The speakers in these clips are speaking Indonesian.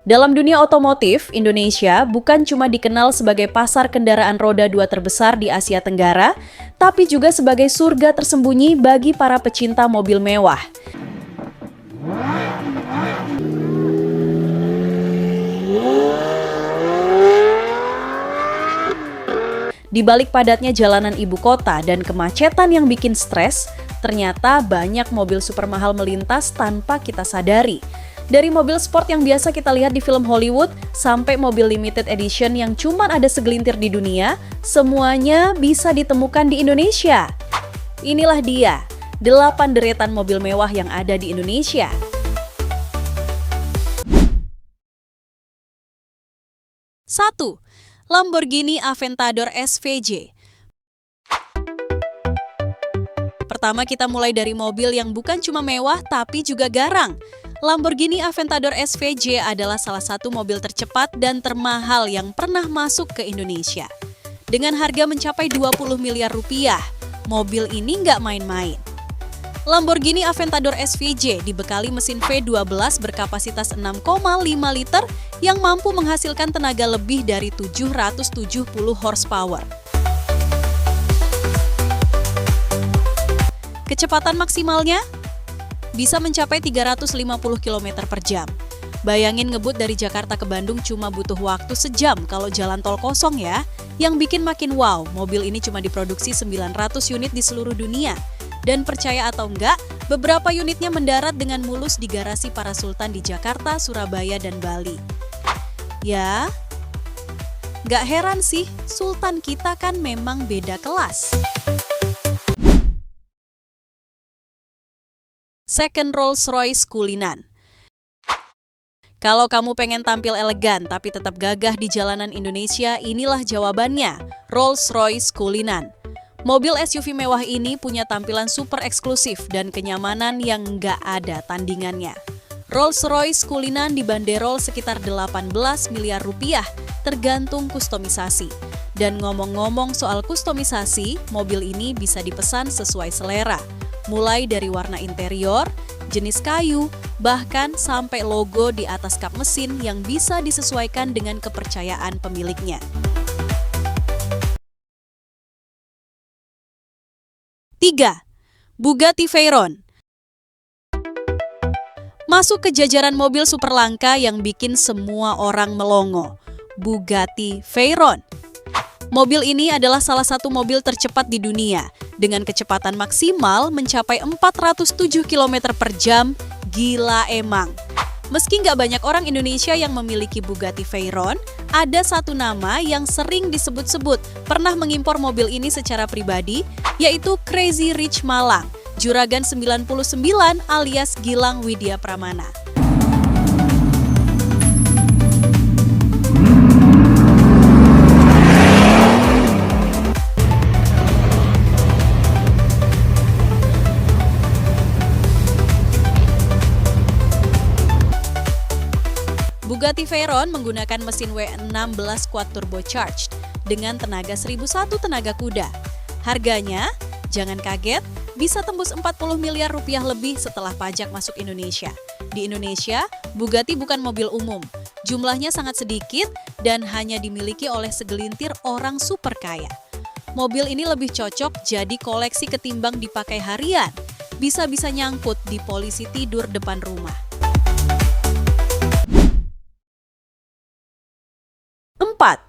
Dalam dunia otomotif, Indonesia bukan cuma dikenal sebagai pasar kendaraan roda 2 terbesar di Asia Tenggara, tapi juga sebagai surga tersembunyi bagi para pecinta mobil mewah. Di balik padatnya jalanan ibu kota dan kemacetan yang bikin stres, ternyata banyak mobil super mahal melintas tanpa kita sadari. Dari mobil sport yang biasa kita lihat di film Hollywood, sampai mobil limited edition yang cuma ada segelintir di dunia, semuanya bisa ditemukan di Indonesia. Inilah dia, 8 deretan mobil mewah yang ada di Indonesia. 1. Lamborghini Aventador SVJ. Pertama kita mulai dari mobil yang bukan cuma mewah tapi juga garang. Lamborghini Aventador SVJ adalah salah satu mobil tercepat dan termahal yang pernah masuk ke Indonesia. Dengan harga mencapai 20 miliar rupiah, mobil ini nggak main-main. Lamborghini Aventador SVJ dibekali mesin V12 berkapasitas 6,5 liter yang mampu menghasilkan tenaga lebih dari 770 horsepower. Kecepatan maksimalnya bisa mencapai 350 km per jam. Bayangin ngebut dari Jakarta ke Bandung cuma butuh waktu sejam kalau jalan tol kosong ya. Yang bikin makin wow, mobil ini cuma diproduksi 900 unit di seluruh dunia. Dan percaya atau enggak, beberapa unitnya mendarat dengan mulus di garasi para sultan di Jakarta, Surabaya, dan Bali. Ya, nggak heran sih, sultan kita kan memang beda kelas. Second Rolls-Royce Cullinan. Kalau kamu pengen tampil elegan tapi tetap gagah di jalanan Indonesia, inilah jawabannya, Rolls-Royce Cullinan. Mobil SUV mewah ini punya tampilan super eksklusif dan kenyamanan yang nggak ada tandingannya. Rolls-Royce Cullinan dibanderol sekitar 18 miliar rupiah, tergantung kustomisasi. Dan ngomong-ngomong soal kustomisasi, mobil ini bisa dipesan sesuai selera. Mulai dari warna interior, jenis kayu, bahkan sampai logo di atas kap mesin yang bisa disesuaikan dengan kepercayaan pemiliknya. 3. Bugatti Veyron. Masuk ke jajaran mobil super langka yang bikin semua orang melongo, Bugatti Veyron. Mobil ini adalah salah satu mobil tercepat di dunia, dengan kecepatan maksimal mencapai 407 km per jam, gila emang. Meski nggak banyak orang Indonesia yang memiliki Bugatti Veyron, ada satu nama yang sering disebut-sebut pernah mengimpor mobil ini secara pribadi, yaitu Crazy Rich Malang, Juragan 99 alias Gilang Widya Pramana. Bugatti Veyron menggunakan mesin W16 quad turbocharged dengan tenaga 1001 tenaga kuda. Harganya, jangan kaget, bisa tembus 40 miliar rupiah lebih setelah pajak masuk Indonesia. Di Indonesia, Bugatti bukan mobil umum. Jumlahnya sangat sedikit dan hanya dimiliki oleh segelintir orang super kaya. Mobil ini lebih cocok jadi koleksi ketimbang dipakai harian. Bisa-bisa nyangkut di polisi tidur depan rumah. 4.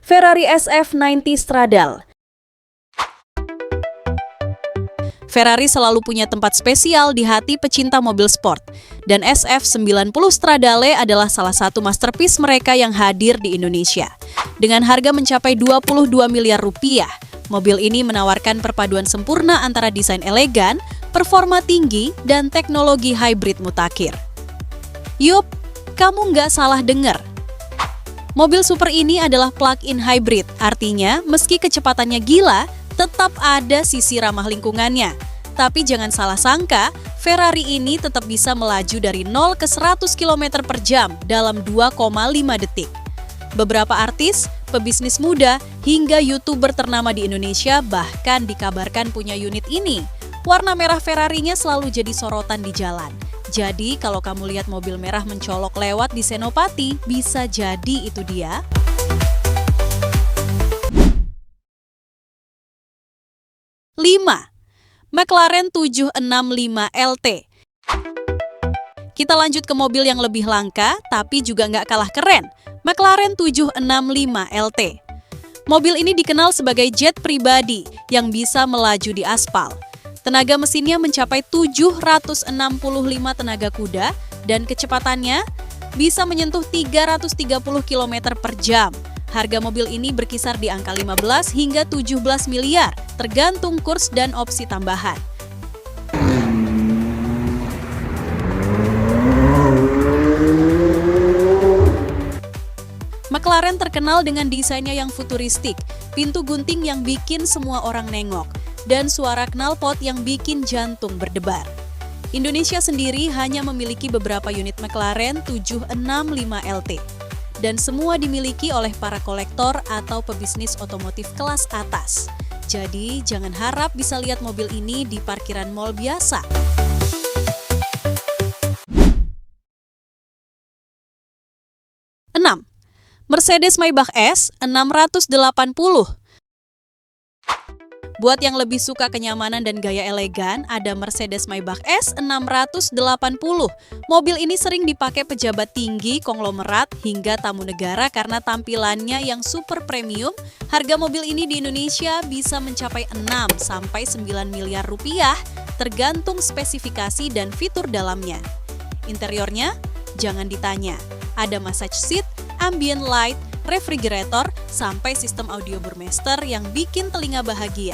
Ferrari SF90 Stradale. Ferrari selalu punya tempat spesial di hati pecinta mobil sport, dan SF90 Stradale adalah salah satu masterpiece mereka yang hadir di Indonesia. Dengan harga mencapai 22 miliar rupiah, mobil ini menawarkan perpaduan sempurna antara desain elegan, performa tinggi, dan teknologi hybrid mutakhir. Yup, kamu nggak salah dengar. Mobil super ini adalah plug-in hybrid, artinya meski kecepatannya gila, tetap ada sisi ramah lingkungannya. Tapi jangan salah sangka, Ferrari ini tetap bisa melaju dari 0 ke 100 km per jam dalam 2,5 detik. Beberapa artis, pebisnis muda, hingga YouTuber ternama di Indonesia bahkan dikabarkan punya unit ini. Warna merah Ferrarinya selalu jadi sorotan di jalan. Jadi kalau kamu lihat mobil merah mencolok lewat di Senopati, bisa jadi itu dia. 5. McLaren 765 LT. Kita lanjut ke mobil yang lebih langka, tapi juga nggak kalah keren, McLaren 765 LT. Mobil ini dikenal sebagai jet pribadi yang bisa melaju di aspal. Tenaga mesinnya mencapai 765 tenaga kuda dan kecepatannya bisa menyentuh 330 km per jam. Harga mobil ini berkisar di angka 15 hingga 17 miliar, tergantung kurs dan opsi tambahan. McLaren terkenal dengan desainnya yang futuristik, pintu gunting yang bikin semua orang nengok, dan suara knalpot yang bikin jantung berdebar. Indonesia sendiri hanya memiliki beberapa unit McLaren 765 LT. Dan semua dimiliki oleh para kolektor atau pebisnis otomotif kelas atas. Jadi, jangan harap bisa lihat mobil ini di parkiran mal biasa. 6. Mercedes Maybach S 680. Buat yang lebih suka kenyamanan dan gaya elegan, ada Mercedes Maybach S 680. Mobil ini sering dipakai pejabat tinggi, konglomerat, hingga tamu negara karena tampilannya yang super premium. Harga mobil ini di Indonesia bisa mencapai 6-9 miliar rupiah, tergantung spesifikasi dan fitur dalamnya. Interiornya, jangan ditanya. Ada massage seat, ambient light, refrigerator, sampai sistem audio Burmester yang bikin telinga bahagia.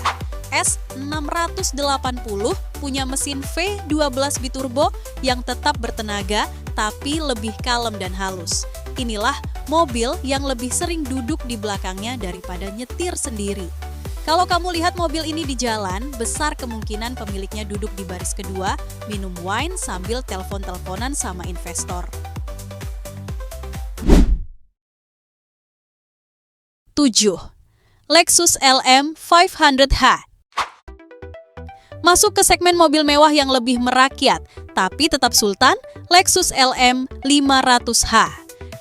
S680 punya mesin V12 biturbo yang tetap bertenaga tapi lebih kalem dan halus. Inilah mobil yang lebih sering duduk di belakangnya daripada nyetir sendiri. Kalau kamu lihat mobil ini di jalan, besar kemungkinan pemiliknya duduk di baris kedua, minum wine sambil telepon-teleponan sama investor. 7. Lexus LM 500h. Masuk ke segmen mobil mewah yang lebih merakyat, tapi tetap sultan, Lexus LM 500h.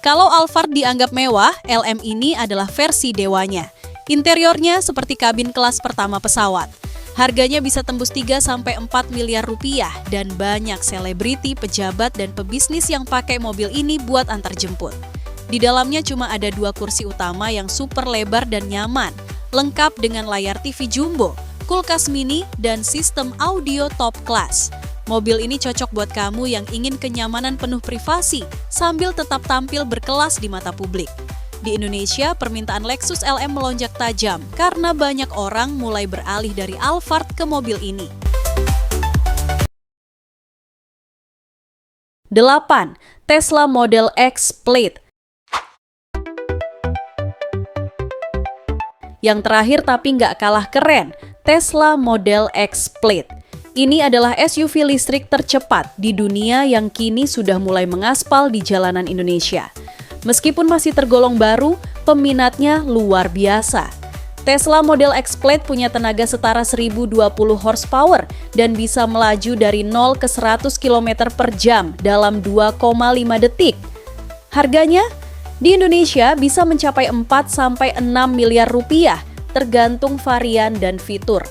Kalau Alphard dianggap mewah, LM ini adalah versi dewanya. Interiornya seperti kabin kelas pertama pesawat. Harganya bisa tembus 3-4 miliar rupiah dan banyak selebriti, pejabat, dan pebisnis yang pakai mobil ini buat antar jemput. Di dalamnya cuma ada 2 kursi utama yang super lebar dan nyaman, lengkap dengan layar TV jumbo, kulkas mini, dan sistem audio top class. Mobil ini cocok buat kamu yang ingin kenyamanan penuh privasi sambil tetap tampil berkelas di mata publik. Di Indonesia, permintaan Lexus LM melonjak tajam karena banyak orang mulai beralih dari Alphard ke mobil ini. 8. Tesla Model X Plaid. Yang terakhir tapi nggak kalah keren, Tesla Model X Plaid. Ini adalah SUV listrik tercepat di dunia yang kini sudah mulai mengaspal di jalanan Indonesia. Meskipun masih tergolong baru, peminatnya luar biasa. Tesla Model X Plaid punya tenaga setara 1020 horsepower dan bisa melaju dari 0 ke 100 km per jam dalam 2,5 detik. Harganya di Indonesia bisa mencapai 4-6 miliar rupiah, tergantung varian dan fitur.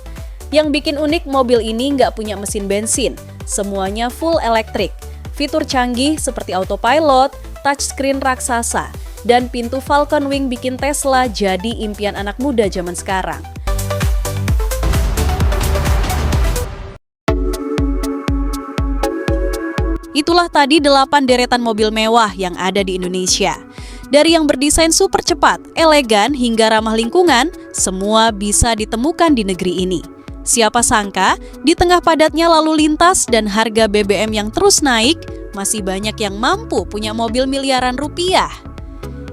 Yang bikin unik, mobil ini nggak punya mesin bensin, semuanya full elektrik. Fitur canggih seperti autopilot, touchscreen raksasa, dan pintu Falcon Wing bikin Tesla jadi impian anak muda zaman sekarang. Itulah tadi 8 deretan mobil mewah yang ada di Indonesia. Dari yang berdesain super cepat, elegan, hingga ramah lingkungan, semua bisa ditemukan di negeri ini. Siapa sangka, di tengah padatnya lalu lintas dan harga BBM yang terus naik, masih banyak yang mampu punya mobil miliaran rupiah.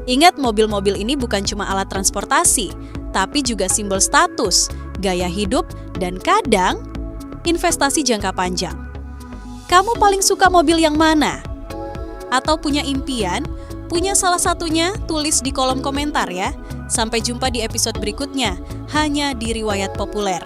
Ingat, mobil-mobil ini bukan cuma alat transportasi, tapi juga simbol status, gaya hidup, dan kadang investasi jangka panjang. Kamu paling suka mobil yang mana? Atau punya impian? Punya salah satunya? Tulis di kolom komentar ya. Sampai jumpa di episode berikutnya, hanya di Riwayat Populer.